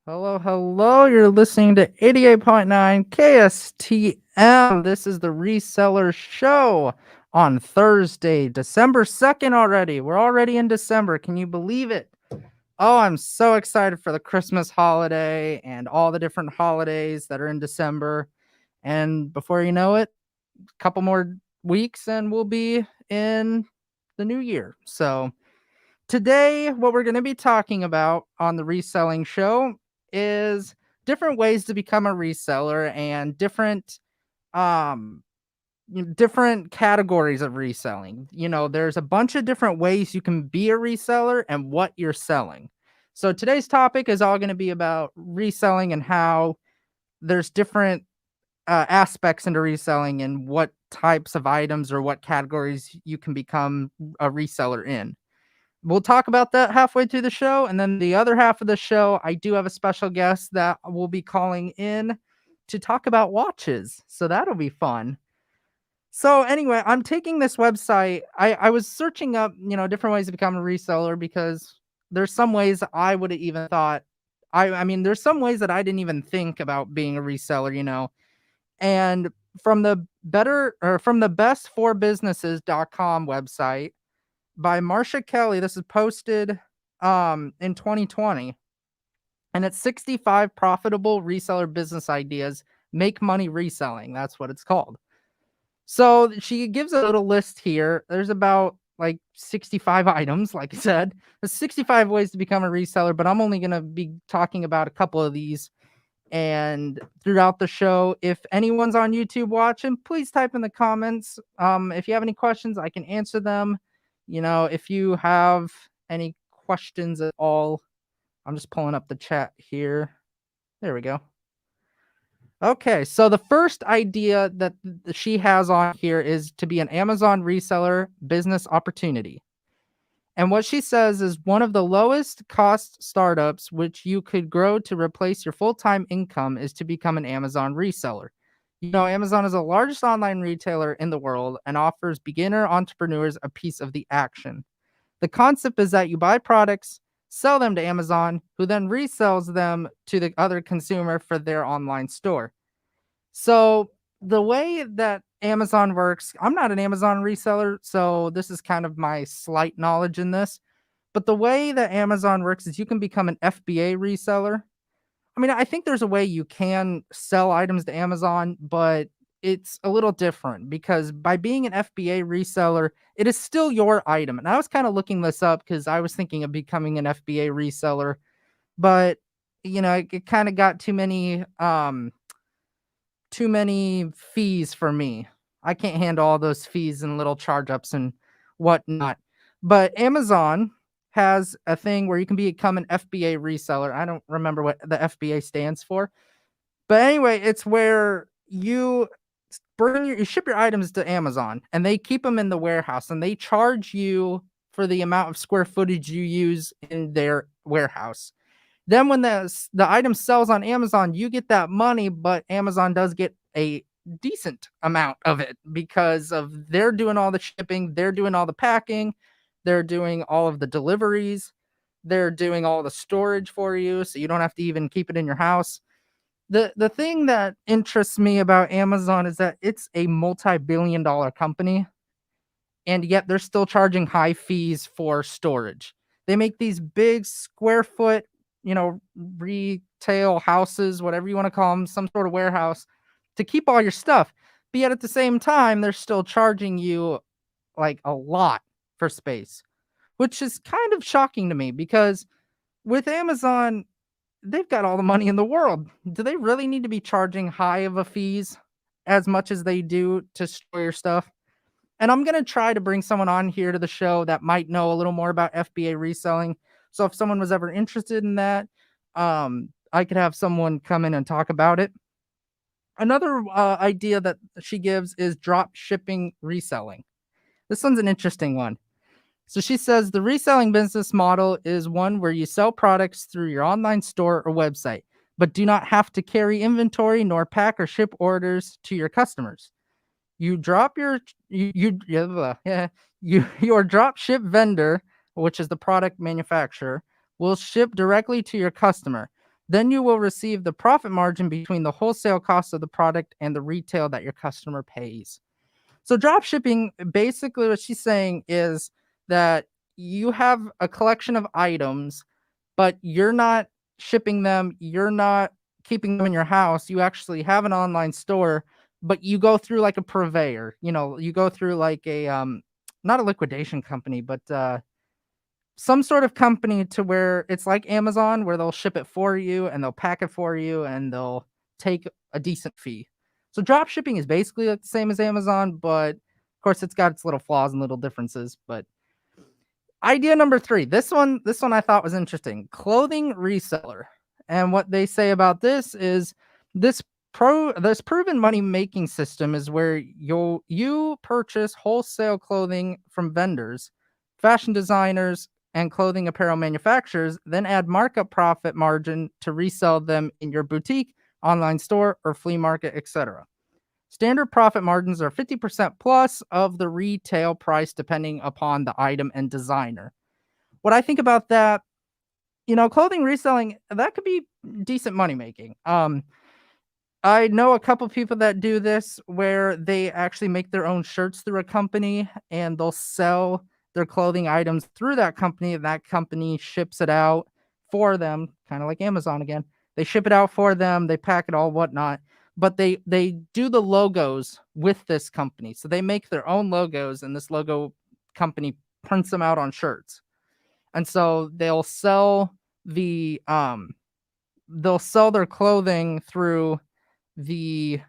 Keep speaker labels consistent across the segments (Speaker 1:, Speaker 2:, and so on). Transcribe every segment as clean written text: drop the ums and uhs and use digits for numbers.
Speaker 1: Hello, hello. You're listening to 88.9 KSTM. This is the Reseller Show on Thursday, December 2nd already. We're already in December. Can you believe it? Oh, I'm so excited for the Christmas holiday and all the different holidays that are in December. And before you know it, a couple more weeks and we'll be in the new year. So, today, what we're going to be talking about on the Reselling Show is different ways to become a reseller and um different categories of reselling. There's a bunch of different ways you can be a reseller and what you're selling. So today's topic is all going to be about reselling and how there's different aspects into reselling and what types of items or what categories you can become a reseller in. We'll talk about that halfway through the show, and then the other half of the show, I do have a special guest that will be calling in to talk about watches, so that'll be fun. So anyway, I'm taking this website. I was searching up, different ways to become a reseller because there's some ways I would have even thought I mean, there's some ways that I didn't even think about being a reseller. And from the bestforbusinesses.com website by Marcia Kelly. This is posted in 2020, and it's 65 profitable reseller business ideas. Make money reselling. That's what it's called. So she gives a little list here. There's about like 65 items, like I said. There's 65 ways to become a reseller, but I'm only going to be talking about a couple of these. And throughout the show, if anyone's on YouTube watching, please type in the comments. If you have any questions, I can answer them. If you have any questions at all, I'm just pulling up the chat here. There we go. Okay, so the first idea that she has on here is to be an Amazon reseller business opportunity. And what she says is one of the lowest cost startups which you could grow to replace your full-time income is to become an Amazon reseller. Amazon is the largest online retailer in the world and offers beginner entrepreneurs a piece of the action. The concept is that you buy products, sell them to Amazon, who then resells them to the other consumer for their online store. So the way that Amazon works, I'm not an Amazon reseller, so this is kind of my slight knowledge in this. But the way that Amazon works is you can become an FBA reseller. I mean, I think there's a way you can sell items to Amazon, but it's a little different because by being an FBA reseller, it is still your item. And I was kind of looking this up because I was thinking of becoming an FBA reseller, but it kind of got too many fees for me. I can't handle all those fees and little charge ups and whatnot. But Amazon has a thing where you can become an FBA reseller. I don't remember what the FBA stands for. But anyway, it's where you you ship your items to Amazon and they keep them in the warehouse and they charge you for the amount of square footage you use in their warehouse. Then when the item sells on Amazon, you get that money, but Amazon does get a decent amount of it because of they're doing all the shipping, they're doing all the packing, they're doing all of the deliveries, they're doing all the storage for you, so you don't have to even keep it in your house. The thing that interests me about Amazon is that it's a multi-billion dollar company, and yet they're still charging high fees for storage. They make these big square foot, retail houses, whatever you want to call them, some sort of warehouse to keep all your stuff. But yet at the same time, they're still charging you like a lot for space, which is kind of shocking to me because with Amazon, they've got all the money in the world. Do they really need to be charging high of a fees as much as they do to store your stuff? And I'm going to try to bring someone on here to the show that might know a little more about FBA reselling. So if someone was ever interested in that, I could have someone come in and talk about it. Another idea that she gives is drop shipping reselling. This one's an interesting one. So she says the reselling business model is one where you sell products through your online store or website, but do not have to carry inventory nor pack or ship orders to your customers. You drop your your drop ship vendor, which is the product manufacturer, will ship directly to your customer. Then you will receive the profit margin between the wholesale cost of the product and the retail that your customer pays. So drop shipping, basically what she's saying is that you have a collection of items, but you're not shipping them, you're not keeping them in your house. You actually have an online store, but you go through like a purveyor. You go through like a not a liquidation company, but some sort of company to where it's like Amazon, where they'll ship it for you and they'll pack it for you and they'll take a decent fee. So drop shipping is basically like the same as Amazon, but of course it's got its little flaws and little differences. But idea number 3, this one I thought was interesting. Clothing reseller. And what they say about this is this this proven money making system is where you purchase wholesale clothing from vendors, fashion designers, and clothing apparel manufacturers, then add markup profit margin to resell them in your boutique, online store, or flea market, etc. Standard profit margins are 50% plus of the retail price depending upon the item and designer. What I think about that, clothing reselling, that could be decent money making. I know a couple people that do this where they actually make their own shirts through a company and they'll sell their clothing items through that company, and that company ships it out for them, kind of like Amazon again. They ship it out for them, they pack it all, whatnot, but they do the logos with this company. So they make their own logos, and this logo company prints them out on shirts. And so they'll sell their clothing through the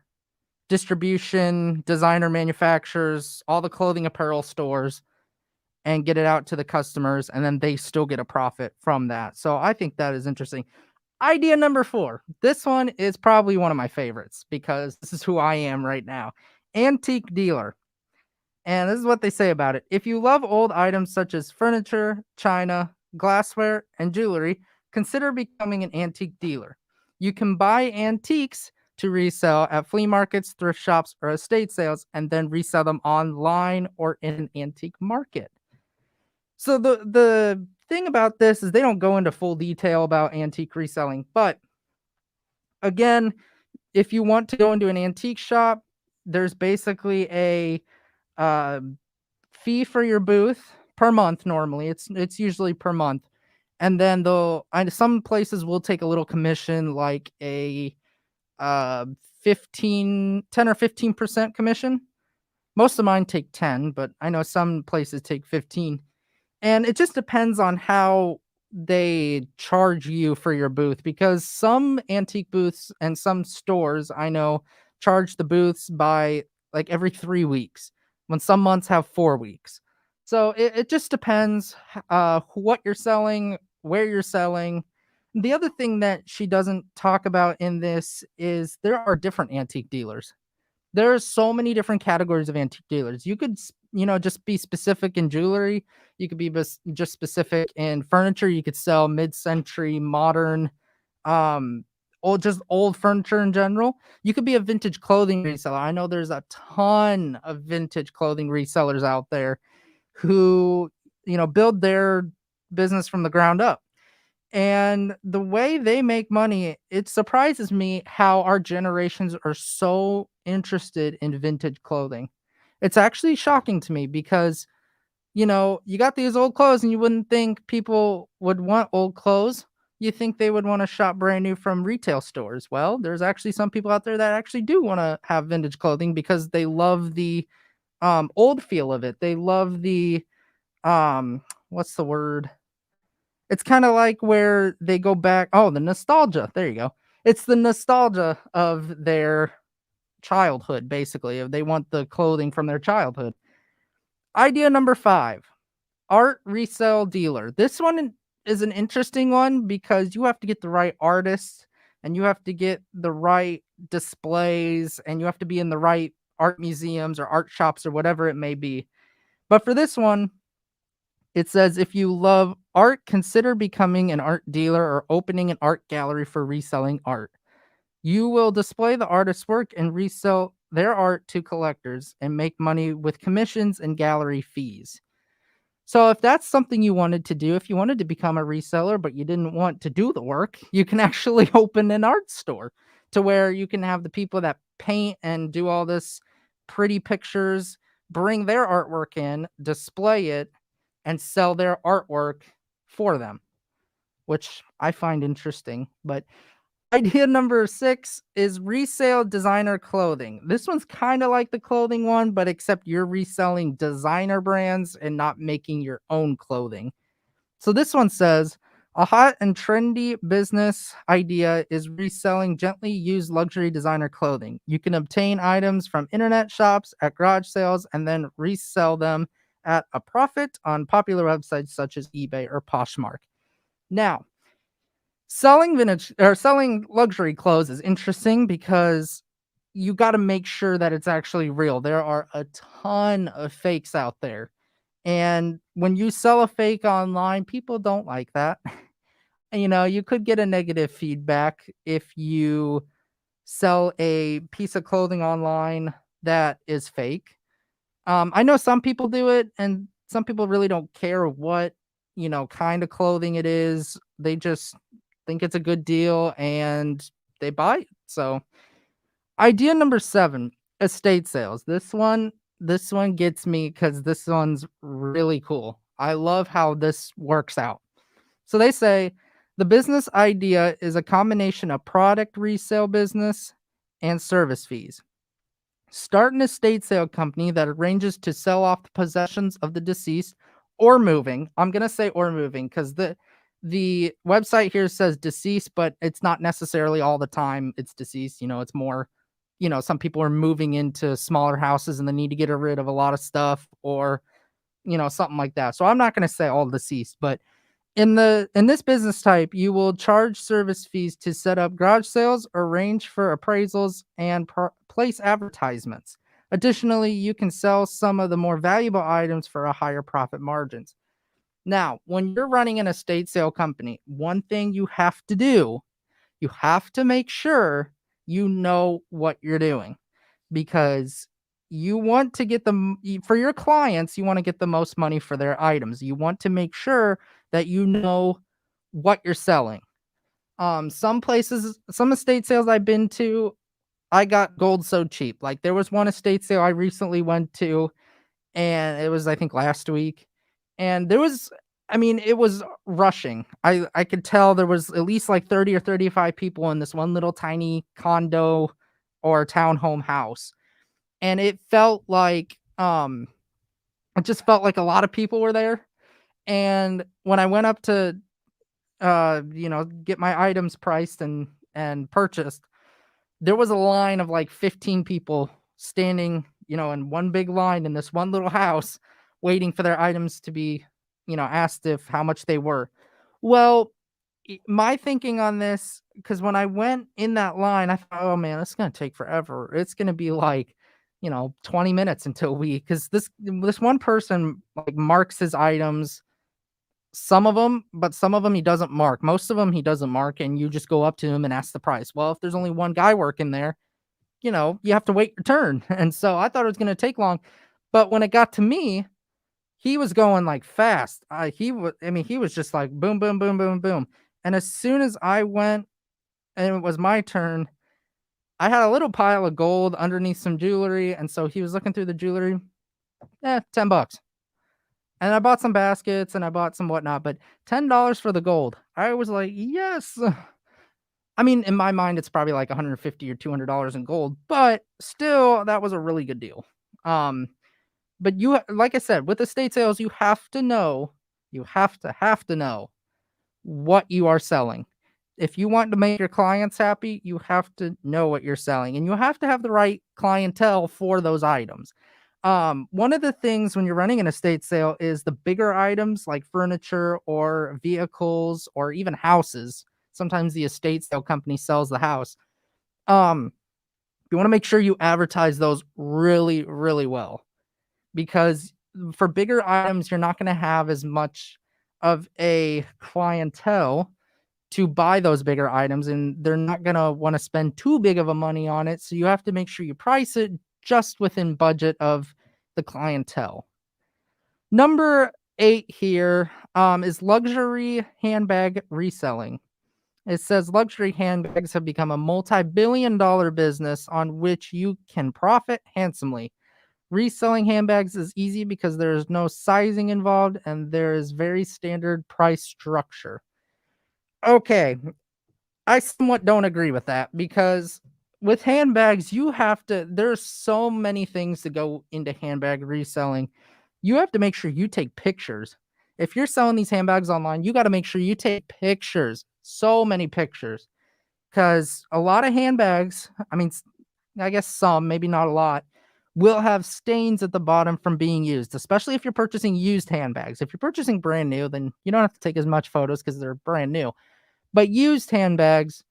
Speaker 1: distribution, designer manufacturers, all the clothing apparel stores, and get it out to the customers, and then they still get a profit from that. So I think that is interesting. Idea number 4. This one is probably one of my favorites because this is who I am right now. Antique dealer. And this is what they say about it. If you love old items such as furniture, china, glassware, and jewelry, consider becoming an antique dealer. You can buy antiques to resell at flea markets, thrift shops, or estate sales, and then resell them online or in an antique market. So the thing about this is they don't go into full detail about antique reselling, but again, if you want to go into an antique shop, there's basically a uh, fee for your booth per month. Normally, it's usually per month, and then some places will take a little commission, like a uh 10 or 15% commission. Most of mine take 10, but I know some places take 15. And it just depends on how they charge you for your booth, because some antique booths and some stores I know charge the booths by like every 3 weeks, when some months have 4 weeks. So it just depends what you're selling, where you're selling. The other thing that she doesn't talk about in this is there are different antique dealers. There are so many different categories of antique dealers. You could, just be specific in jewelry. You could be just specific in furniture. You could sell mid-century, modern, um, old furniture in general. You could be a vintage clothing reseller. I know there's a ton of vintage clothing resellers out there who, build their business from the ground up. And the way they make money, it surprises me how our generations are so interested in vintage clothing. It's actually shocking to me because, you got these old clothes and you wouldn't think people would want old clothes. You think they would want to shop brand new from retail stores. Well, there's actually some people out there that actually do want to have vintage clothing because they love the old feel of it. They love the what's the word? It's kinda like where they go back, the nostalgia, there you go. It's the nostalgia of their childhood, basically, if they want the clothing from their childhood. Idea number 5, art resale dealer. This one is an interesting one because you have to get the right artists, and you have to get the right displays, and you have to be in the right art museums or art shops or whatever it may be. But for this one, it says, if you love art, consider becoming an art dealer or opening an art gallery for reselling art. You will display the artist's work and resell their art to collectors and make money with commissions and gallery fees. So if that's something you wanted to do, if you wanted to become a reseller, but you didn't want to do the work, you can actually open an art store to where you can have the people that paint and do all this pretty pictures bring their artwork in, display it, and sell their artwork for them, which I find interesting. But idea number 6 is resale designer clothing. This one's kinda like the clothing one, but except you're reselling designer brands and not making your own clothing. So this one says, "A hot and trendy business idea is reselling gently used luxury designer clothing. You can obtain items from internet shops at garage sales and then resell them at a profit on popular websites such as eBay or Poshmark." Now, selling luxury clothes is interesting because you gotta make sure that it's actually real. There are a ton of fakes out there, and when you sell a fake online, people don't like that. And, you could get a negative feedback if you sell a piece of clothing online that is fake. I know some people do it, and some people really don't care what, kind of clothing it is. They just think it's a good deal and they buy it. So, idea number 7, estate sales. This one gets me cuz this one's really cool. I love how this works out. So they say the business idea is a combination of product resale business and service fees. Start an estate sale company that arranges to sell off the possessions of the deceased or moving. I'm gonna say or moving because the website here says deceased, but it's not necessarily all the time it's deceased. It's more, some people are moving into smaller houses and they need to get rid of a lot of stuff or something like that. So I'm not gonna say all deceased, but in this business type, you will charge service fees to set up garage sales, arrange for appraisals, and place advertisements. Additionally, you can sell some of the more valuable items for a higher profit margins. Now, when you're running an estate sale company, one thing you have to do, you have to make sure you know what you're doing because you want to get for your clients, you want to get the most money for their items. You want to make sure that you know what you're selling. Some places, some estate sales I've been to, I got gold so cheap. Like there was one estate sale I recently went to, and it was I think last week, and it was rushing. I could tell there was at least like 30 or 35 people in this one little tiny condo or townhome house, and it just felt like a lot of people were there. And when I went up to get my items priced and purchased, there was a line of like 15 people standing, in one big line in this one little house waiting for their items to be, asked if how much they were. Well, my thinking on this, because when I went in that line, I thought, oh man, it's gonna take forever. It's gonna be like, 20 minutes until because this one person like marks his items, some of them he doesn't mark. Most of them he doesn't mark, and you just go up to him and ask the price. Well, if there's only one guy working there, you have to wait your turn. And so I thought it was gonna take long. But when it got to me, he was going like fast. He was just like boom, boom, boom, boom, boom. And as soon as I went and it was my turn, I had a little pile of gold underneath some jewelry. And so he was looking through the jewelry. 10 bucks. And I bought some baskets and I bought some whatnot, but $10 for the gold. I was like, yes. In my mind, it's probably like 150 or $200 in gold, but still, that was a really good deal. Um, but like I said, with estate sales, you have to know, you have to know what you are selling. If you want to make your clients happy, you have to know what you're selling and you have to have the right clientele for those items. One of the things when you're running an estate sale is the bigger items like furniture or vehicles or even houses. Sometimes the estate sale company sells the house. Um, you want to make sure you advertise those really, really well because for bigger items, you're not going to have as much of a clientele to buy those bigger items and they're not going to want to spend too big of a money on it. So you have to make sure you price it just within budget of the clientele. Number 8 here is luxury handbag reselling. It says luxury handbags have become a multi-billion dollar business on which you can profit handsomely. Reselling handbags is easy because there is no sizing involved and there is very standard price structure. Okay, I somewhat don't agree with that because with handbags, there's so many things to go into handbag reselling. You have to make sure you take pictures. If you're selling these handbags online, you got to make sure you take pictures, so many pictures, because a lot of handbags, I guess some, maybe not a lot, will have stains at the bottom from being used, especially if you're purchasing used handbags. If you're purchasing brand new, then you don't have to take as much photos because they're brand new. But used handbags,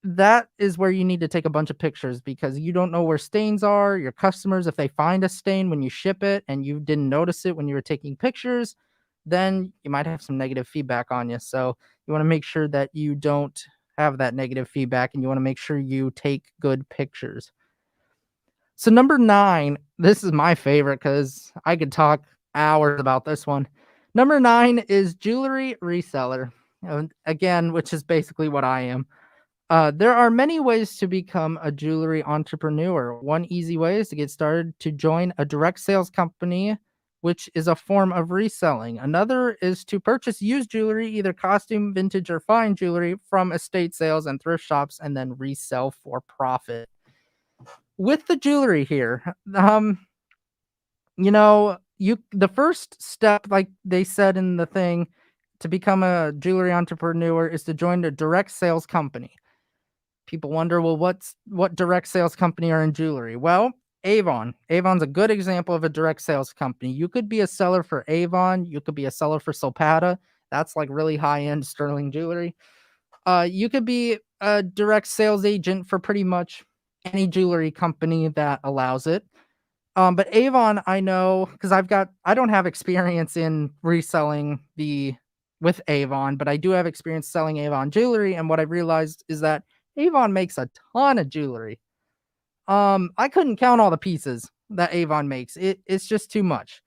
Speaker 1: that is where you need to take a bunch of pictures because you don't know where stains are. Your customers, if they find a stain when you ship it and you didn't notice it when you were taking pictures, then you might have some negative feedback on you. So you want to make sure that you don't have that negative feedback and you want to make sure you take good pictures. So number 9, this is my favorite because I could talk hours about this one. Number 9 is jewelry reseller. Again, which is basically what I am. There are many ways to become a jewelry entrepreneur. One easy way is to get started to join a direct sales company, which is a form of reselling. Another is to purchase used jewelry, either costume, vintage, or fine jewelry from estate sales and thrift shops, and then resell for profit. With the jewelry here, the first step, like they said in the thing, to become a jewelry entrepreneur is to join a direct sales company. People wonder, well, what direct sales company are in jewelry? Well, Avon. Avon's a good example of a direct sales company. You could be a seller for Avon. You could be a seller for Solpata. That's like really high end sterling jewelry. You could be a direct sales agent for pretty much any jewelry company that allows it. But Avon, I know because I don't have experience in reselling with Avon, but I do have experience selling Avon jewelry. And what I realized is that Avon makes a ton of jewelry. I couldn't count all the pieces that Avon makes. It's just too much.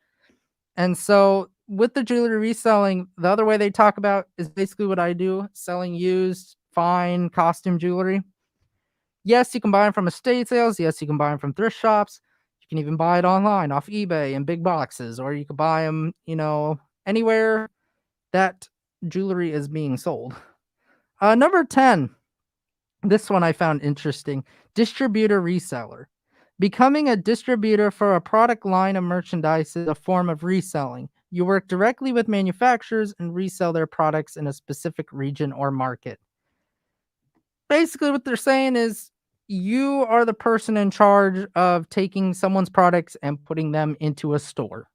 Speaker 1: And so with the jewelry reselling, the other way they talk about is basically what I do, selling used, fine costume jewelry. Yes, you can buy them from estate sales. Yes, you can buy them from thrift shops. You can even buy it online off eBay in big boxes, or you could buy them, anywhere that jewelry is being sold. Number 10, this one I found interesting. Distributor reseller. Becoming a distributor for a product line of merchandise is a form of reselling. You work directly with manufacturers and resell their products in a specific region or market. Basically, what they're saying is you are the person in charge of taking someone's products and putting them into a store.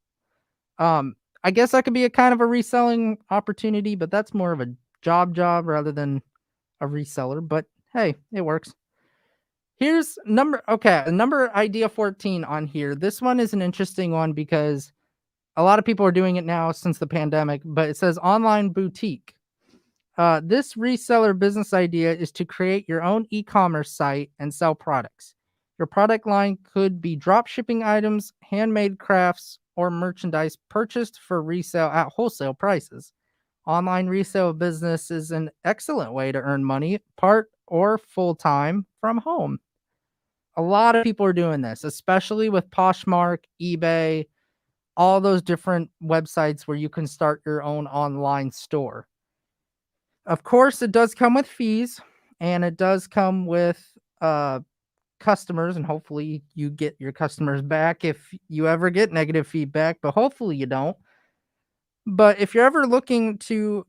Speaker 1: I guess that could be a kind of a reselling opportunity, but that's more of a job rather than a reseller. But hey, it works. Here's number idea 14 on here. This one is an interesting one because a lot of people are doing it now since the pandemic, but it says online boutique. This reseller business idea is to create your own e-commerce site and sell products. Your product line could be drop shipping items, handmade crafts, or merchandise purchased for resale at wholesale prices. Online resale business is an excellent way to earn money, part or full time from home. A lot of people are doing this, especially with Poshmark, eBay, all those different websites where you can start your own online store. Of course, it does come with fees and it does come with customers, and hopefully you get your customers back if you ever get negative feedback, but hopefully you don't. But if you're ever looking to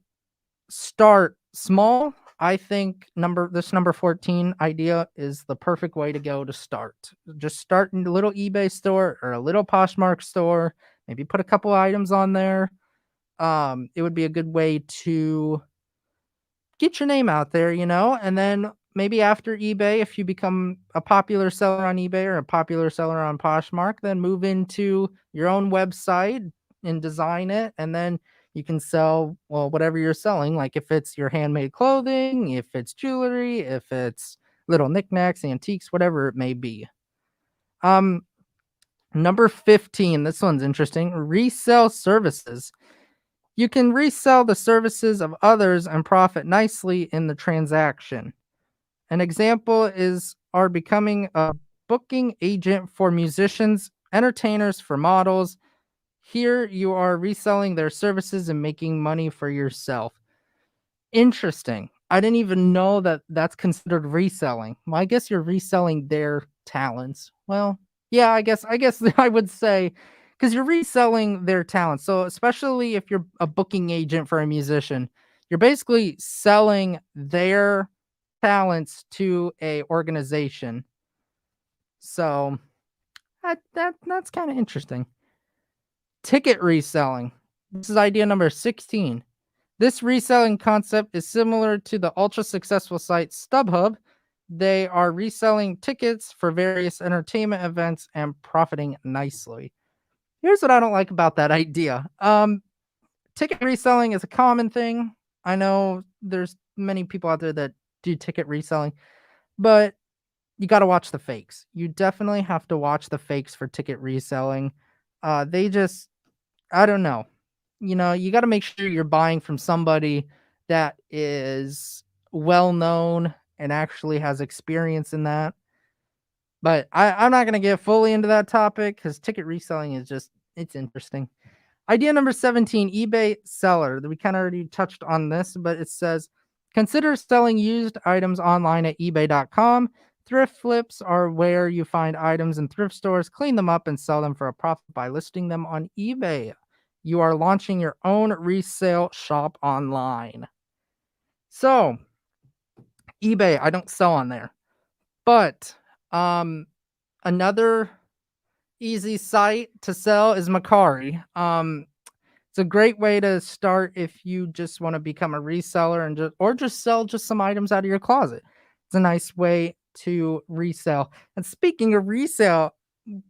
Speaker 1: start small, I think this number 14 idea is the perfect way to go to start. Just start in a little eBay store or a little Poshmark store, maybe put a couple items on there. It would be a good way to get your name out there, and then maybe after eBay, if you become a popular seller on eBay or a popular seller on Poshmark, then move into your own website and design it, and then you can sell, well, whatever you're selling, like if it's your handmade clothing, if it's jewelry, if it's little knickknacks, antiques, whatever it may be. Number 15, this one's interesting. Resell services. You can resell the services of others and profit nicely in the transaction. An example is are becoming a booking agent for musicians, entertainers, for models. Here you are reselling their services and making money for yourself. Interesting. I didn't even know that that's considered reselling. Well, I guess you're reselling their talents. Well, yeah, I guess I would say cuz you're reselling their talents. So, especially if you're a booking agent for a musician, you're basically selling their talents to a organization. So, that's kind of interesting. Ticket reselling. This is idea number 16. This reselling concept is similar to the ultra successful site StubHub. They are reselling tickets for various entertainment events and profiting nicely. Here's what I don't like about that idea. Ticket reselling is a common thing. I know there's many people out there that do ticket reselling, but you got to watch the fakes. You definitely have to watch the fakes for ticket reselling. They just I don't know. You got to make sure you're buying from somebody that is well known and actually has experience in that. But I'm not going to get fully into that topic because ticket reselling is just, it's interesting. Idea number 17, eBay seller. We kind of already touched on this, but it says consider selling used items online at ebay.com. Thrift flips are where you find items in thrift stores, clean them up, and sell them for a profit by listing them on eBay. You are launching your own resale shop online. So, eBay, I don't sell on there. But another easy site to sell is Macari. It's a great way to start if you just want to become a reseller and just sell just some items out of your closet. It's a nice way to resell. And speaking of resale,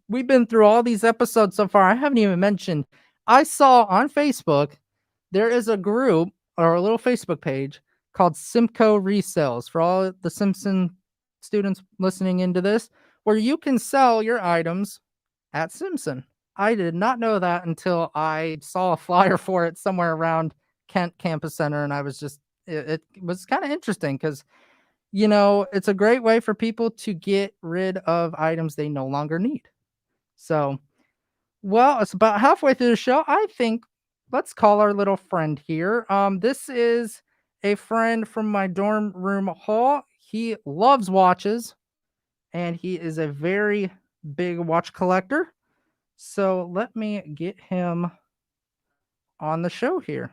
Speaker 1: we've been through all these episodes so far. I haven't even mentioned. I saw on Facebook there is a group or a little Facebook page called Simco Resales for all the Simpson students listening into this, where you can sell your items at Simpson. I did not know that until I saw a flyer for it somewhere around Kent Campus Center, and I was just it was kind of interesting because it's a great way for people to get rid of items they no longer need. So, well, it's about halfway through the show. I think let's call our little friend here. This is a friend from my dorm room hall. He loves watches, and he is a very big watch collector. So let me get him on the show here.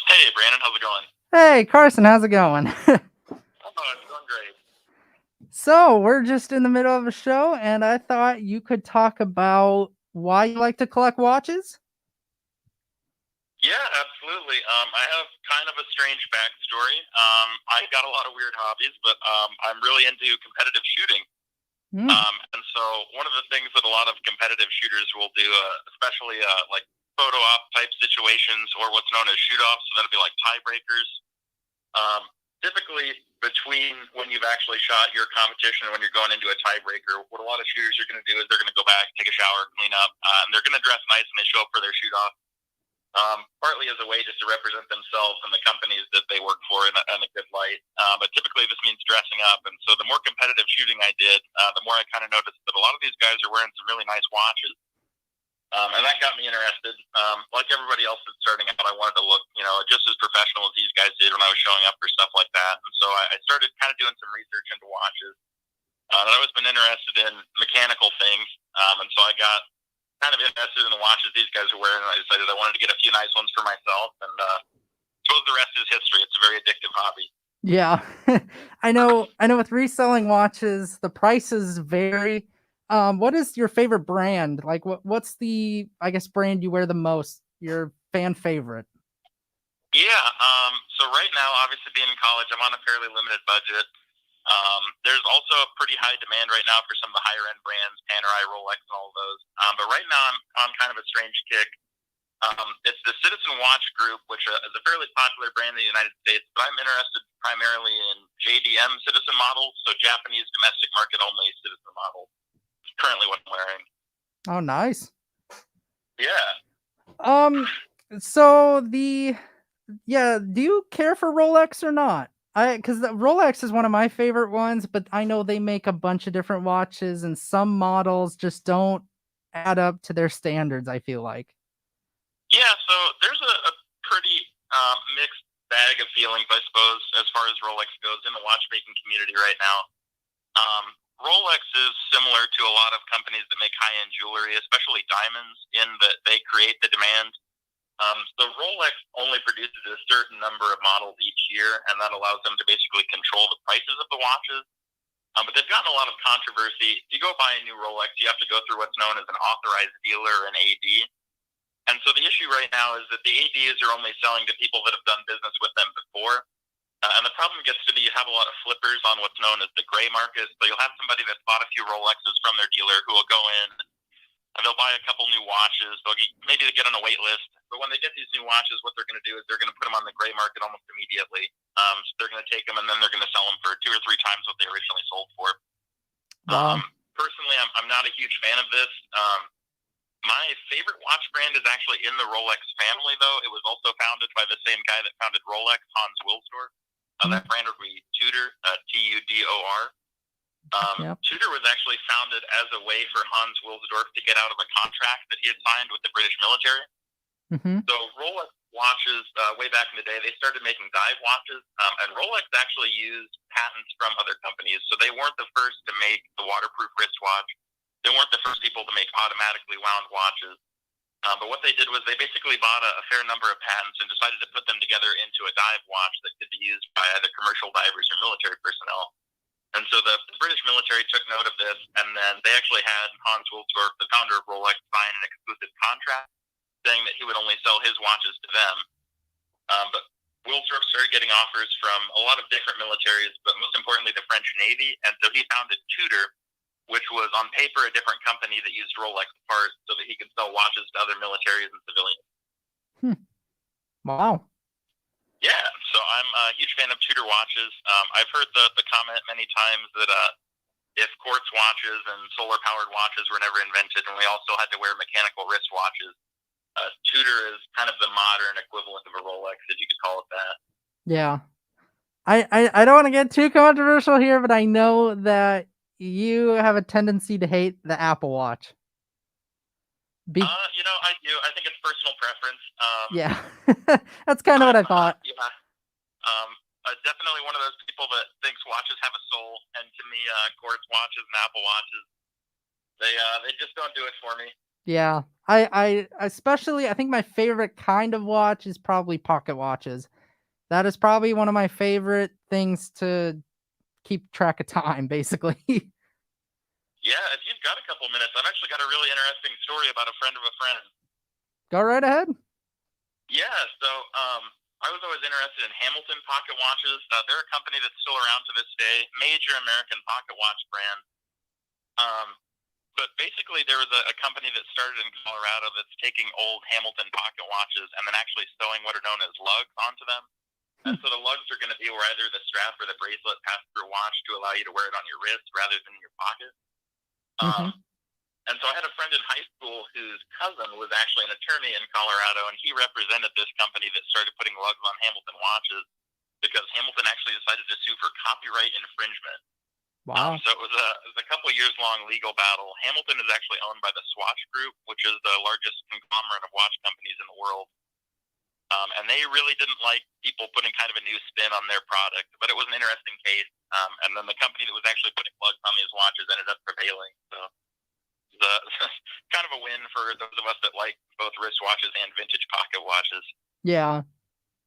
Speaker 2: Hey, Brandon, how's it going?
Speaker 1: Hey, Carson, how's it going?
Speaker 2: Oh, it's going great.
Speaker 1: So we're just in the middle of a show, and I thought you could talk about why you like to collect watches.
Speaker 2: Yeah, absolutely. I have kind of a strange backstory. I've got a lot of weird hobbies, but I'm really into competitive shooting.
Speaker 1: Hmm.
Speaker 2: And so one of the things that a lot of competitive shooters will do, especially like photo op type situations or what's known as shoot offs, so that'll be like tiebreakers. Typically, between when you've actually shot your competition and when you're going into a tiebreaker, what a lot of shooters are going to do is they're going to go back, take a shower, clean up, and they're going to dress nice when they show up for their shoot off. Partly as a way just to represent themselves and the companies that they work for in a good light. But typically this means dressing up. And so the more competitive shooting I did, the more I kind of noticed that a lot of these guys are wearing some really nice watches. And that got me interested. Like everybody else that's starting out, I wanted to look, just as professional as these guys did when I was showing up for stuff like that. And so I started kind of doing some research into watches. And I've always been interested in mechanical things. And so I got kind of invested in the watches these guys are wearing, and I decided I wanted to get a few nice ones for myself. And I suppose the rest is history. It's a very addictive hobby.
Speaker 1: Yeah, I know. With reselling watches, the prices vary. What is your favorite brand? Like, what's the brand you wear the most? Your fan favorite?
Speaker 2: Yeah. So right now, obviously being in college, I'm on a fairly limited budget. There's also a pretty high demand right now for some of the higher end brands, Panerai, Rolex, and all of those. But right now, I'm on kind of a strange kick. It's the Citizen Watch Group, which is a fairly popular brand in the United States, but I'm interested primarily in JDM citizen models, so Japanese domestic market only citizen model. It's currently what I'm wearing.
Speaker 1: Oh, nice.
Speaker 2: Yeah.
Speaker 1: So do you care for Rolex or not? Because the Rolex is one of my favorite ones, but I know they make a bunch of different watches, and some models just don't add up to their standards, I feel like.
Speaker 2: Yeah, so there's a pretty mixed bag of feelings, I suppose, as far as Rolex goes in the watchmaking community right now. Rolex is similar to a lot of companies that make high-end jewelry, especially diamonds, in that they create the demand. So Rolex only produces a certain number of models each year, and that allows them to basically control the prices of the watches. But they've gotten a lot of controversy. If you go buy a new Rolex, you have to go through what's known as an authorized dealer, an AD. And so the issue right now is that the ADs are only selling to people that have done business with them before. And the problem gets to be you have a lot of flippers on what's known as the gray market. So you'll have somebody that's bought a few Rolexes from their dealer who will go in and they'll buy a couple new watches. Maybe they get on a wait list. But when they get these new watches, what they're going to do is they're going to put them on the gray market almost immediately. So they're going to take them and then they're going to sell them for 2 or 3 times what they originally sold for.
Speaker 1: Wow.
Speaker 2: Personally, I'm not a huge fan of this. My favorite watch brand is actually in the Rolex family, though. It was also founded by the same guy that founded Rolex, Hans Wilsdorf. That brand would be Tudor, Tudor.
Speaker 1: Yep.
Speaker 2: Tudor was actually founded as a way for Hans Wilsdorf to get out of a contract that he had signed with the British military.
Speaker 1: Mm-hmm.
Speaker 2: So Rolex watches, way back in the day, they started making dive watches, and Rolex actually used patents from other companies. So they weren't the first to make the waterproof wristwatch. They weren't the first people to make automatically wound watches. But what they did was they basically bought a fair number of patents and decided to put them together into a dive watch that could be used by either commercial divers or military personnel. And so the British military took note of this, and then they actually had Hans Wilsdorf, the founder of Rolex, sign an exclusive contract saying that he would only sell his watches to them. But Wilsdorf started getting offers from a lot of different militaries, but most importantly the French Navy, and so he founded Tudor, which was on paper a different company that used Rolex parts so that he could sell watches to other militaries and civilians.
Speaker 1: Wow.
Speaker 2: Yeah, so I'm a huge fan of Tudor watches. I've heard the comment many times that if quartz watches and solar-powered watches were never invented and we all still had to wear mechanical wrist watches, Tudor is kind of the modern equivalent of a Rolex, if you could call it that.
Speaker 1: Yeah. I don't want to get too controversial here, but I know that you have a tendency to hate the Apple Watch.
Speaker 2: I do. I think it's personal preference.
Speaker 1: Yeah, that's kind of what I thought.
Speaker 2: Definitely one of those people that thinks watches have a soul, and to me, quartz watches and Apple watches, they just don't do it for me.
Speaker 1: Yeah, I especially I think my favorite kind of watch is probably pocket watches. That is probably one of my favorite things to keep track of time, basically.
Speaker 2: Yeah, if you've got a couple minutes, I've actually got a really interesting story about a friend of a friend.
Speaker 1: Go right ahead.
Speaker 2: Yeah, so I was always interested in Hamilton pocket watches. They're a company that's still around to this day, major American pocket watch brand. But basically, there was a company that started in Colorado that's taking old Hamilton pocket watches and then actually sewing what are known as lugs onto them. And so the lugs are going to be where either the strap or the bracelet pass through a watch to allow you to wear it on your wrist rather than in your pocket. And so I had a friend in high school whose cousin was actually an attorney in Colorado, and he represented this company that started putting lugs on Hamilton watches because Hamilton actually decided to sue for copyright infringement.
Speaker 1: Wow.
Speaker 2: So it was a couple years long legal battle. Hamilton is actually owned by the Swatch Group, which is the largest conglomerate of watch companies in the world. And they really didn't like people putting kind of a new spin on their product, but it was an interesting case. And then the company that was actually putting lugs on these watches ended up prevailing. So it was kind of a win for those of us that like both wristwatches and vintage pocket watches.
Speaker 1: Yeah.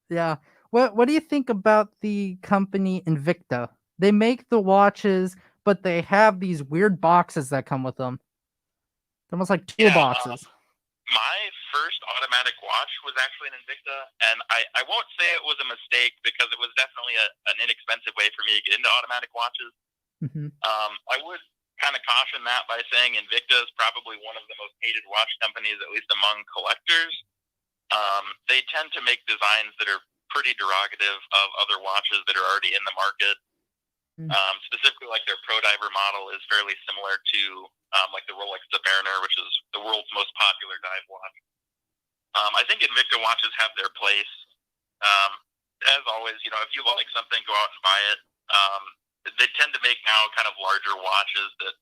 Speaker 1: Yeah. What do you think about the company Invicta? They make the watches, but they have these weird boxes that come with them. They're almost like toolboxes.
Speaker 2: My first automatic watch was actually an Invicta, and I won't say it was a mistake because it was definitely an inexpensive way for me to get into automatic watches. I would kind of caution that by saying Invicta is probably one of the most hated watch companies, at least among collectors. They tend to make designs that are pretty derogative of other watches that are already in the market. Specifically, like their Pro Diver model is fairly similar to like the Rolex Submariner, which is the world's most popular dive watch. I think Invicta watches have their place. As always, if you like something, go out and buy it. They tend to make now kind of larger watches that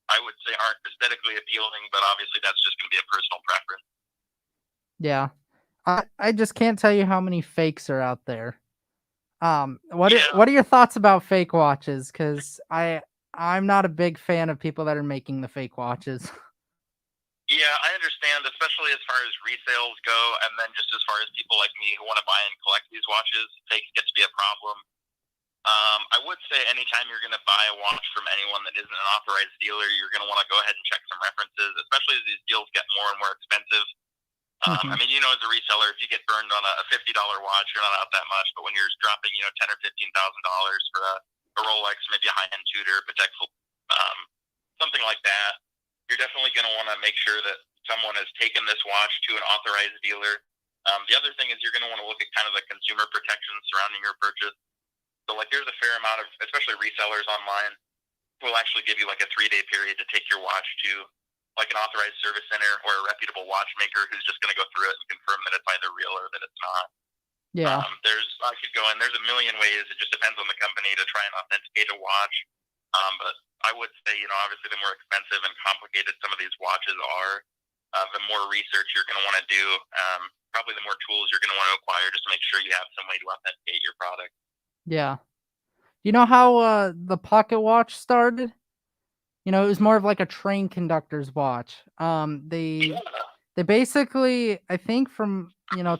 Speaker 2: I would say aren't aesthetically appealing, but obviously that's just going to be a personal preference.
Speaker 1: Yeah. I just can't tell you how many fakes are out there. What are your thoughts about fake watches? Because I'm not a big fan of people that are making the fake watches.
Speaker 2: Yeah, I understand, especially as far as resales go, and then just as far as people like me who want to buy and collect these watches, fakes get to be a problem. I would say anytime you're going to buy a watch from anyone that isn't an authorized dealer, you're going to want to go ahead and check some references, especially as these deals get more and more expensive. I mean, as a reseller, if you get burned on a $50 watch, you're not out that much. But when you're dropping, $10,000 or $15,000 for a Rolex, maybe a high-end Tudor, Patek Philippe, something like that, you're definitely going to want to make sure that someone has taken this watch to an authorized dealer. The other thing is you're going to want to look at kind of the consumer protections surrounding your purchase. So, like, there's a fair amount of, especially resellers online, who will actually give you like a 3-day period to take your watch to like an authorized service center or a reputable watchmaker who's just going to go through it and confirm that it's either real or that it's not.
Speaker 1: Yeah.
Speaker 2: I could go in. There's a million ways. It just depends on the company to try and authenticate a watch. But I would say, obviously the more expensive and complicated some of these watches are, the more research you're going to want to do. Probably the more tools you're going to want to acquire just to make sure you have some way to authenticate your product.
Speaker 1: Yeah. You know how the pocket watch started? It was more of like a train conductor's watch. They basically, I think from,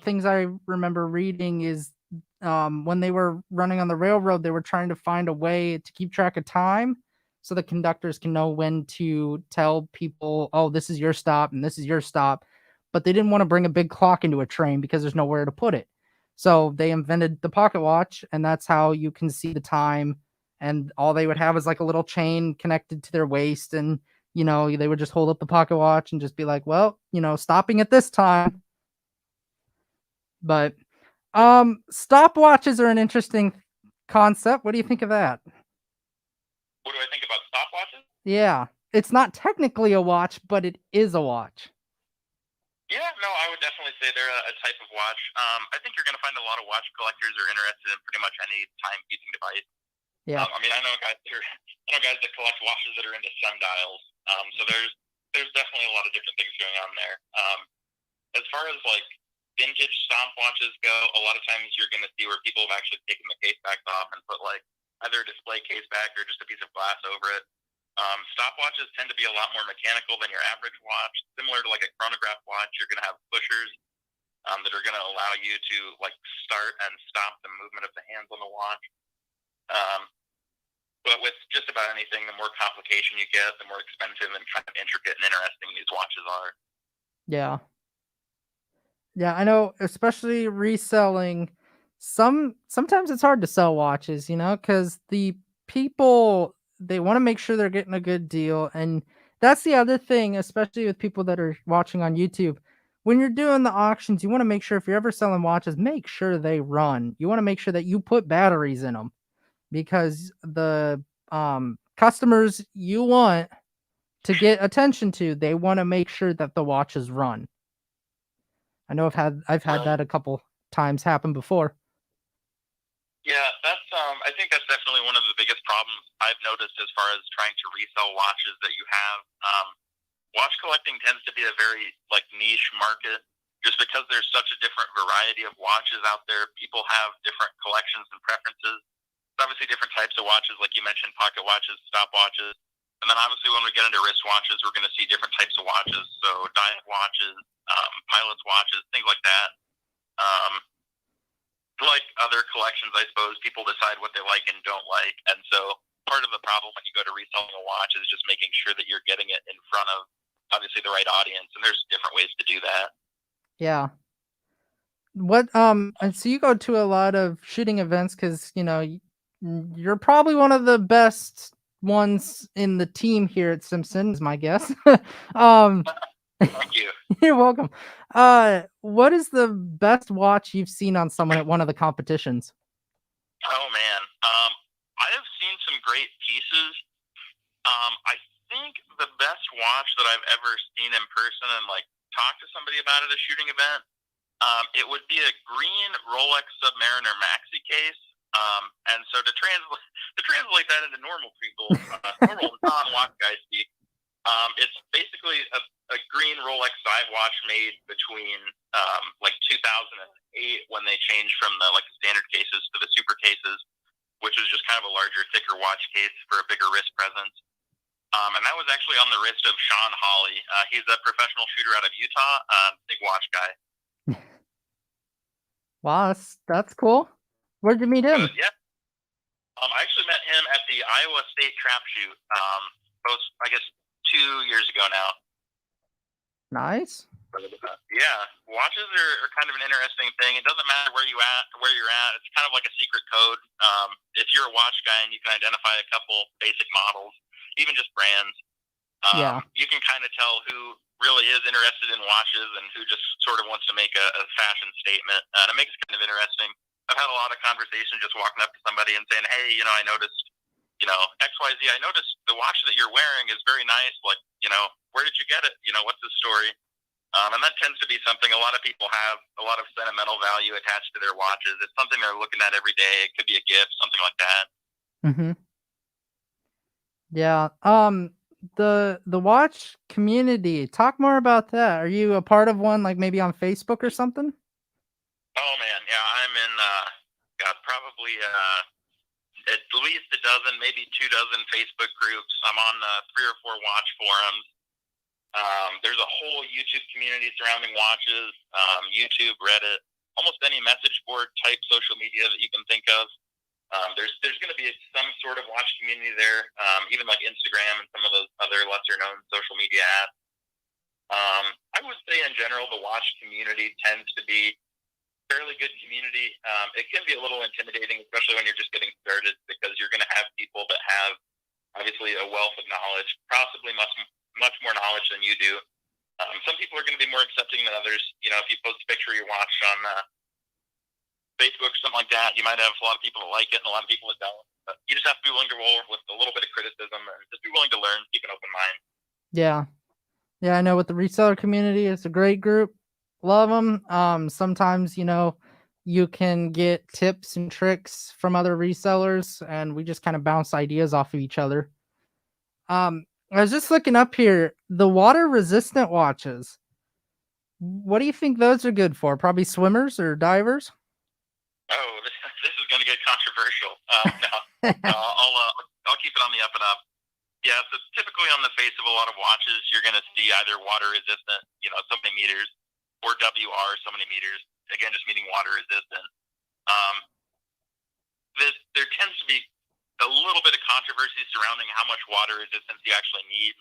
Speaker 1: things I remember reading is when they were running on the railroad, they were trying to find a way to keep track of time so the conductors can know when to tell people, oh, this is your stop and this is your stop. But they didn't want to bring a big clock into a train because there's nowhere to put it. So they invented the pocket watch, and that's how you can see the time. And all they would have is like a little chain connected to their waist, and they would just hold up the pocket watch and just be like, well, stopping at this time. But stopwatches are an interesting concept. What do you think of that?
Speaker 2: What do I think about stopwatches?
Speaker 1: Yeah, it's not technically a watch, but it is a watch.
Speaker 2: Yeah, no, I would definitely say they're a type of watch. I think you're going to find a lot of watch collectors are interested in pretty much any timekeeping device.
Speaker 1: Yeah.
Speaker 2: I mean, I know guys that collect watches that are into sundials. So there's definitely a lot of different things going on there. As far as like vintage stopwatches go, a lot of times you're going to see where people have actually taken the case backs off and put like either a display case back or just a piece of glass over it. Stopwatches tend to be a lot more mechanical than your average watch. Similar to like a chronograph watch, you're going to have pushers that are going to allow you to like start and stop the movement of the hands on the watch. But with just about anything, the more complication you get, the more expensive and kind of intricate and interesting these watches are.
Speaker 1: Yeah. Yeah, I know, especially reselling. Sometimes it's hard to sell watches, because the people, they want to make sure they're getting a good deal. And that's the other thing, especially with people that are watching on YouTube. When you're doing the auctions, you want to make sure if you're ever selling watches, make sure they run. You want to make sure that you put batteries in them, because the customers you want to get attention to, they want to make sure that the watches run. I know I've had that a couple times happen before.
Speaker 2: Yeah, that's I think that's definitely one of the biggest problems I've noticed as far as trying to resell watches that you have. Watch collecting tends to be a very like niche market, just because there's such a different variety of watches out there. People have different collections and preferences. Obviously, different types of watches, like you mentioned, pocket watches, stopwatches, and then obviously when we get into wristwatches, we're going to see different types of watches. So dive watches, pilots watches, things like that. Like other collections, I suppose, people decide what they like and don't like. And so part of the problem when you go to reselling a watch is just making sure that you're getting it in front of, obviously, the right audience. And there's different ways to do that.
Speaker 1: Yeah. And so you go to a lot of shooting events because, you're probably one of the best ones in the team here at Simpson, is my guess.
Speaker 2: Thank you.
Speaker 1: You're welcome. What is the best watch you've seen on someone at one of the competitions?
Speaker 2: Oh man, I have seen some great pieces. I think the best watch that I've ever seen in person and like talked to somebody about at a shooting event, it would be a green Rolex Submariner maxi case. And so to translate that into normal people, normal non-watch guy speak, it's basically a green Rolex dive watch made between like 2008 when they changed from the like standard cases to the super cases, which was just kind of a larger, thicker watch case for a bigger wrist presence. And that was actually on the wrist of Sean Hawley. He's a professional shooter out of Utah, big watch guy.
Speaker 1: Wow, that's cool. Where'd you meet him?
Speaker 2: Yeah. I actually met him at the Iowa State Trap Shoot, I guess 2 years ago now.
Speaker 1: Nice.
Speaker 2: Yeah, watches are kind of an interesting thing. It doesn't matter where you're at. It's kind of like a secret code. If you're a watch guy and you can identify a couple basic models, even just brands, you can kind of tell who really is interested in watches and who just sort of wants to make a fashion statement. And it makes it kind of interesting. I've had a lot of conversations just walking up to somebody and saying, hey, I noticed, XYZ, I noticed the watch that you're wearing is very nice. Like, where did you get it? What's the story? And that tends to be something a lot of people have a lot of sentimental value attached to their watches. It's something they're looking at every day. It could be a gift, something like that.
Speaker 1: Mm-hmm. Yeah. The watch community. Talk more about that. Are you a part of one, like maybe on Facebook or something?
Speaker 2: Oh man, yeah, I'm in. Probably at least a dozen, maybe 2 dozen Facebook groups. I'm on 3 or 4 watch forums. There's a whole YouTube community surrounding watches. YouTube, Reddit, almost any message board type social media that you can think of. There's going to be some sort of watch community there, even like Instagram and some of those other lesser known social media apps. I would say in general, the watch community tends to be fairly good community. It can be a little intimidating, especially when you're just getting started, because you're going to have people that have obviously a wealth of knowledge, possibly much more knowledge than you do. Some people are going to be more accepting than others. If you post a picture of your watch on Facebook or something like that, you might have a lot of people that like it and a lot of people that don't. But you just have to be willing to roll with a little bit of criticism and just be willing to learn, keep an open mind.
Speaker 1: Yeah. Yeah, I know with the reseller community, it's a great group. Love them. Sometimes, you can get tips and tricks from other resellers, and we just kind of bounce ideas off of each other. I was just looking up here, the water resistant watches. What do you think those are good for? Probably swimmers or divers?
Speaker 2: Oh, this is going to get controversial. I'll keep it on the up and up. Yeah, so typically on the face of a lot of watches, you're going to see either water resistant, so many meters, or WR, so many meters. Again, just meaning water resistant. There tends to be a little bit of controversy surrounding how much water resistance you actually need.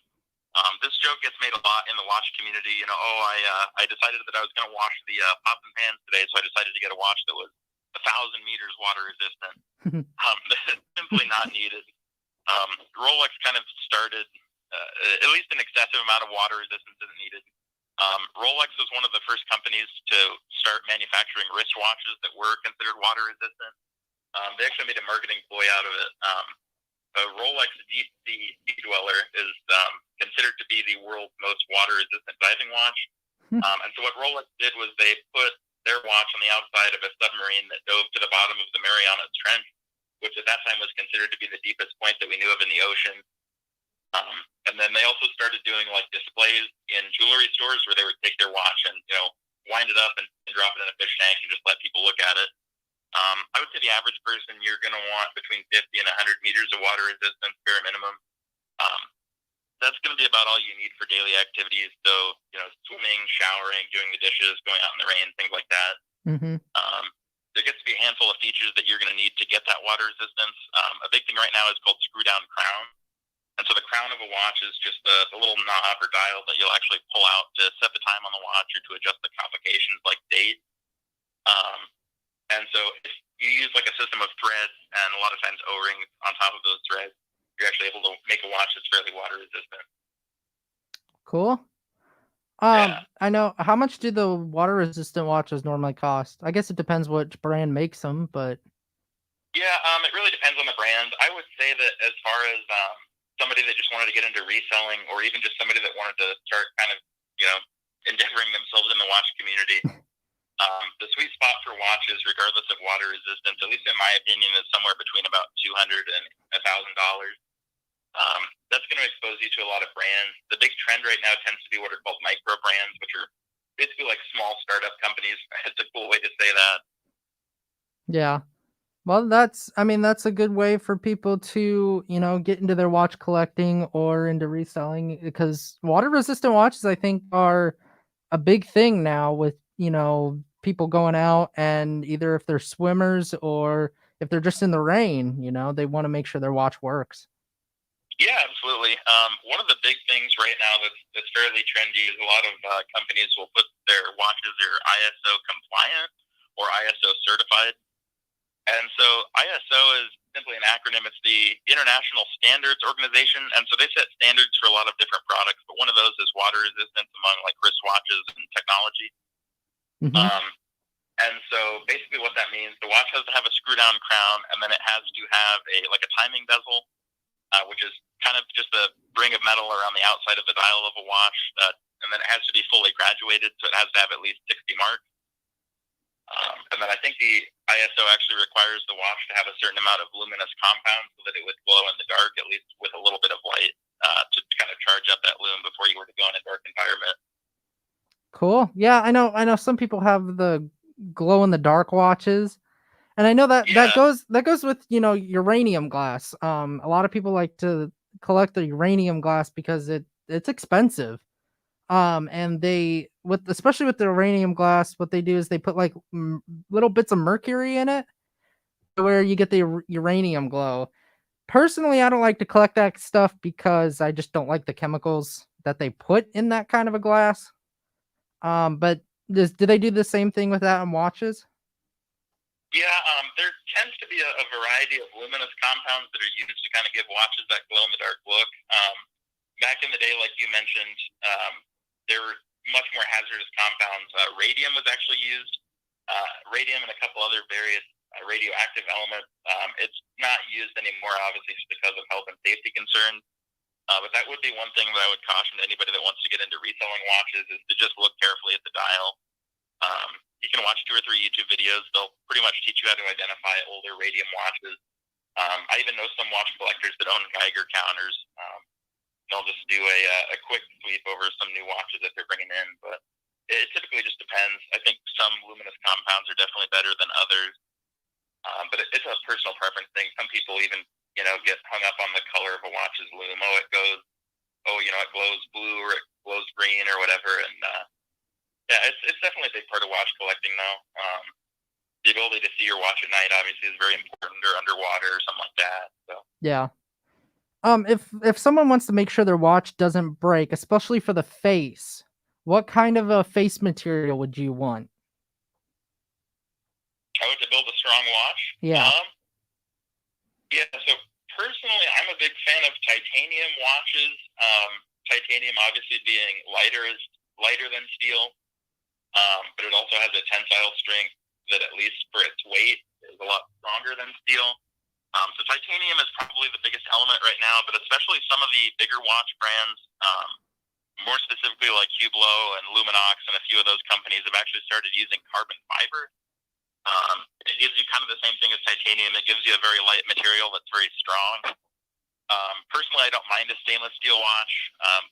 Speaker 2: This joke gets made a lot in the watch community. I decided that I was going to wash the pots and pans today, so I decided to get a watch that was 1,000 meters water resistant. That's simply not needed. Rolex kind of started, at least an excessive amount of water resistance isn't needed. Rolex was one of the first companies to start manufacturing wristwatches that were considered water resistant. They actually made a marketing ploy out of it. A Rolex Deep Sea Sea Dweller is considered to be the world's most water resistant diving watch. And so what Rolex did was they put their watch on the outside of a submarine that dove to the bottom of the Marianas Trench, which at that time was considered to be the deepest point that we knew of in the ocean. And then they also started doing like displays in jewelry stores where they would take their watch and wind it up and drop it in a fish tank and just let people look at it. I would say the average person, you're going to want between 50 and 100 meters of water resistance, bare minimum. That's going to be about all you need for daily activities. So, swimming, showering, doing the dishes, going out in the rain, things like that.
Speaker 1: Mm-hmm.
Speaker 2: There gets to be a handful of features that you're going to need to get that water resistance. A big thing right now is called screw down crown. And so the crown of a watch is just the little knob or dial that you'll actually pull out to set the time on the watch or to adjust the complications like date. And so if you use like a system of threads and a lot of times O-rings on top of those threads, you're actually able to make a watch that's fairly water resistant.
Speaker 1: Cool.
Speaker 2: Yeah.
Speaker 1: I know. How much do the water resistant watches normally cost? I guess it depends which brand makes them, but
Speaker 2: Yeah, it really depends on the brand. I would say that as far as somebody that just wanted to get into reselling, or even just somebody that wanted to start kind of, you know, endeavoring themselves in the watch community, the sweet spot for watches, regardless of water resistance, at least in my opinion, is somewhere between about $200 and $1,000. That's going to expose you to a lot of brands. The big trend right now tends to be what are called micro brands, which are basically like small startup companies. It's a cool way to say that.
Speaker 1: Yeah. Well, I mean, that's a good way for people to, get into their watch collecting or into reselling because water resistant watches, I think, are a big thing now with, people going out and either if they're swimmers or if they're just in the rain, they want to make sure their watch works.
Speaker 2: Yeah, absolutely. One of the big things right now that's fairly trendy is a lot of companies will put their watches are ISO compliant or ISO certified. And so ISO is simply an acronym. It's the International Standards Organization. And so they set standards for a lot of different products, but one of those is water resistance among like wristwatches and technology.
Speaker 1: Hmm.
Speaker 2: Um, and so basically what that means, the watch has to have a screw down crown, and then it has to have a timing bezel, which is kind of just a ring of metal around the outside of the dial of a watch. And then it has to be fully graduated, so it has to have at least 60 marks. And then I think the ISO actually requires the watch to have a certain amount of luminous compound so that it would glow in the dark, at least with a little bit of light, to kind of charge up that lume before you were to go in a dark environment.
Speaker 1: Cool. Yeah, I know some people have the glow in the dark watches. And I know that
Speaker 2: Yeah,
Speaker 1: that goes with, uranium glass. A lot of people like to collect the uranium glass because it's expensive. And they with especially with the uranium glass, what they do is they put like little bits of mercury in it where you get the uranium glow. Personally, I don't like to collect that stuff because I just don't like the chemicals that they put in that kind of a glass. But do they do the same thing with that in watches?
Speaker 2: yeah. There tends to be a variety of luminous compounds that are used to kind of give watches that glow in the dark look. Back in the day, like you mentioned, there were much more hazardous compounds. Radium was actually used. Radium and a couple other various radioactive elements. It's not used anymore, obviously, just because of health and safety concerns. But that would be one thing that I would caution anybody that wants to get into reselling watches is to just look carefully at the dial. You can watch 2 or 3 YouTube videos. They'll pretty much teach you how to identify older radium watches. I even know some watch collectors that own Geiger counters. They'll just do a quick sweep over some new watches that they're bringing in. But it typically just depends. I think some luminous compounds are definitely better than others. But it's a personal preference thing. Some people even, get hung up on the color of a watch's lume. It glows blue or it glows green or whatever. And yeah, it's definitely a big part of watch collecting though. The ability to see your watch at night obviously is very important, or underwater or something like that. So
Speaker 1: Yeah. If someone wants to make sure their watch doesn't break, especially for the face, what kind of a face material would you want?
Speaker 2: how to build a strong watch?
Speaker 1: Yeah.
Speaker 2: Yeah. So personally, I'm a big fan of titanium watches. Titanium obviously being lighter than steel, but it also has a tensile strength that, at least for its weight, is a lot stronger than steel. So titanium is probably the biggest element right now, but especially some of the bigger watch brands, more specifically like Hublot and Luminox and a few of those companies have actually started using carbon fiber. It gives you kind of the same thing as titanium. It gives you a very light material that's very strong. Personally, I don't mind a stainless steel watch,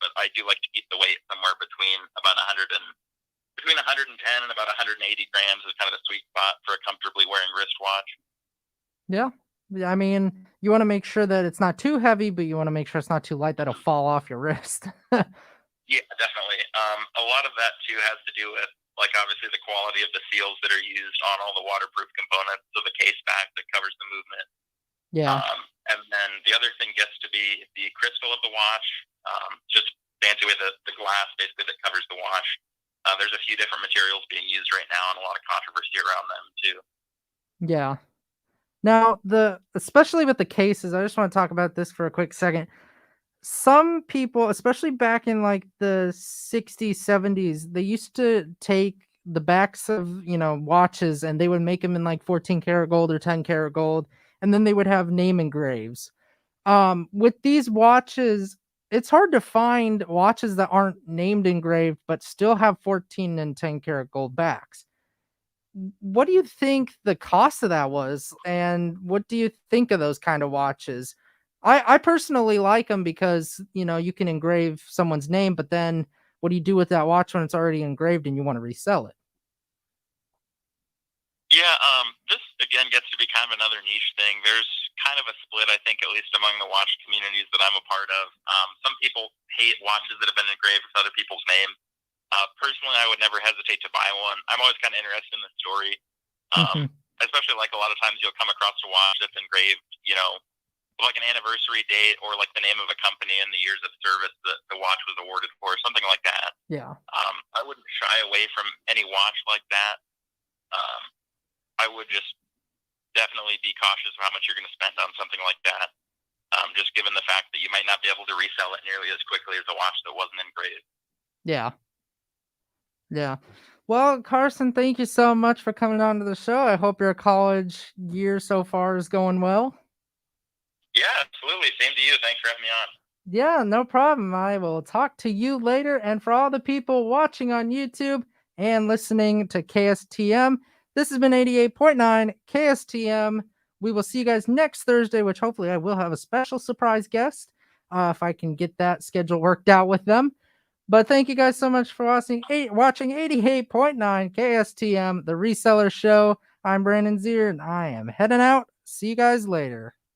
Speaker 2: but I do like to keep the weight somewhere between about 110 and about 180 grams is kind of the sweet spot for a comfortably wearing wristwatch.
Speaker 1: Yeah. Yeah, I mean, you want to make sure that it's not too heavy, but you want to make sure it's not too light that'll fall off your wrist.
Speaker 2: Yeah, definitely. A lot of that too has to do with, like, obviously the quality of the seals that are used on all the waterproof components, so the case back that covers the movement.
Speaker 1: Yeah.
Speaker 2: And then the other thing gets to be the crystal of the watch, just fancy with the glass basically that covers the watch. There's a few different materials being used right now and a lot of controversy around them too.
Speaker 1: Yeah. Now, especially with the cases, I just want to talk about this for a quick second. Some people, especially back in like the 60s, 70s, they used to take the backs of, watches and they would make them in like 14 karat gold or 10 karat gold. and then they would have name engraves. With these watches, it's hard to find watches that aren't named engraved but still have 14 and 10 karat gold backs. What do you think the cost of that was, and what do you think of those kind of watches? I personally like them because you can engrave someone's name, but then what do you do with that watch when it's already engraved and you want to resell it?
Speaker 2: Yeah, this again gets to be kind of another niche thing. There's kind of a split, I think, at least among the watch communities that I'm a part of. Some people hate watches that have been engraved with other people's name. Personally, I would never hesitate to buy one. I'm always kind of interested in the story,
Speaker 1: Hmm.
Speaker 2: especially like a lot of times you'll come across a watch that's engraved, like an anniversary date or like the name of a company and the years of service that the watch was awarded for, something like that.
Speaker 1: Yeah.
Speaker 2: I wouldn't shy away from any watch like that. Um, I would just definitely be cautious of how much you're going to spend on something like that. Just given the fact that you might not be able to resell it nearly as quickly as a watch that wasn't engraved.
Speaker 1: Yeah. Yeah. Well, Carson, thank you so much for coming on to the show. I hope your college year so far is going well.
Speaker 2: Yeah, absolutely. Same to you. Thanks for having me on.
Speaker 1: Yeah, no problem. I will talk to you later. And for all the people watching on YouTube and listening to KSTM, this has been 88.9 KSTM. We will see you guys next Thursday, which hopefully I will have a special surprise guest if I can get that schedule worked out with them. But thank you guys so much for watching 88.9 KSTM, the Reseller Show. I'm Brandon Zier, and I am heading out. See you guys later.